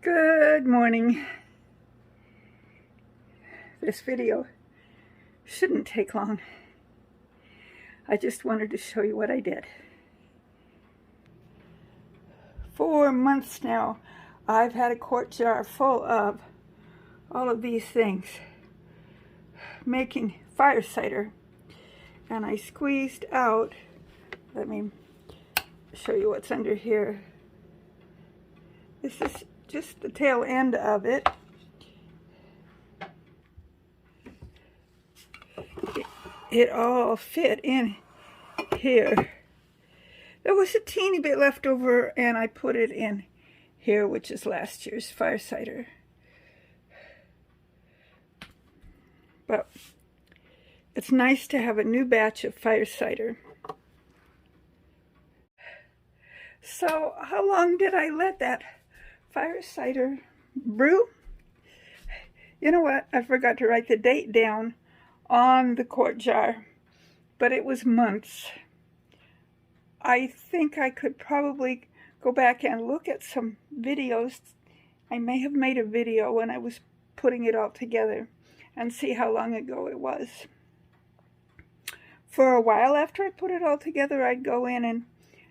Good morning. This video shouldn't take long. I just wanted to show you what I did. For months now, I've had a quart jar full of all of these things, making fire cider. And I squeezed out, let me show you what's under here. This is just the tail end of it. It all fit in here. There was a teeny bit left over and I put it in here, which is last year's fire cider. But it's nice to have a new batch of fire cider. So how long did I let that fire cider brew? You know what? I forgot to write the date down on the quart jar, but it was months. I think I could probably go back and look at some videos. I may have made a video when I was putting it all together and see how long ago it was. For a while after I put it all together, I'd go in and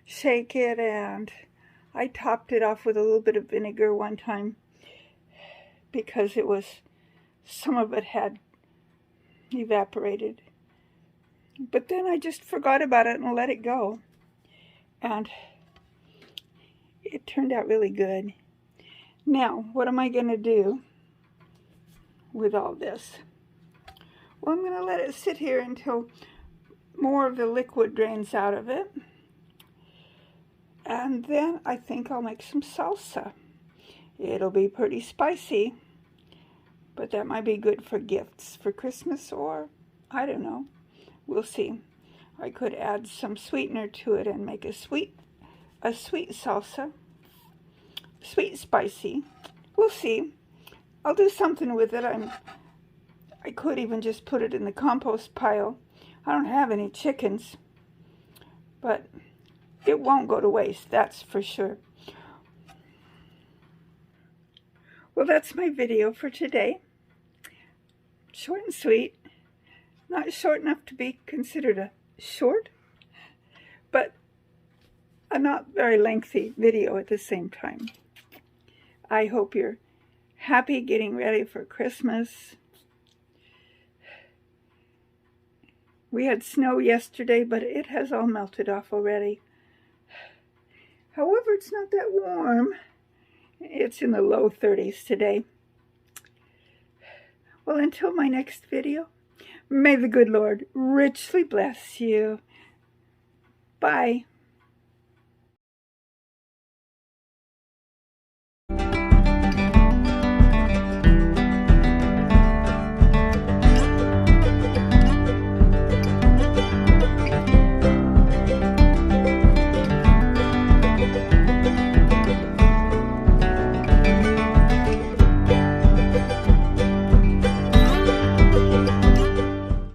shake it, and I topped it off with a little bit of vinegar one time because some of it had evaporated. But then I just forgot about it and let it go. And it turned out really good. Now, what am I going to do with all this? Well, I'm going to let it sit here until more of the liquid drains out of it. And then I think I'll make some salsa. It'll be pretty spicy, but that might be good for gifts for Christmas, or I don't know. We'll see. I could add some sweetener to it and make a sweet salsa. Sweet spicy. We'll see. I'll do something with it. I could even just put it in the compost pile. I don't have any chickens, but it won't go to waste, that's for sure. Well, that's my video for today. Short and sweet. Not short enough to be considered a short, but a not very lengthy video at the same time. I hope you're happy getting ready for Christmas. We had snow yesterday, but it has all melted off already. However, it's not that warm. It's in the low 30s today. Well, until my next video, may the good Lord richly bless you. Bye.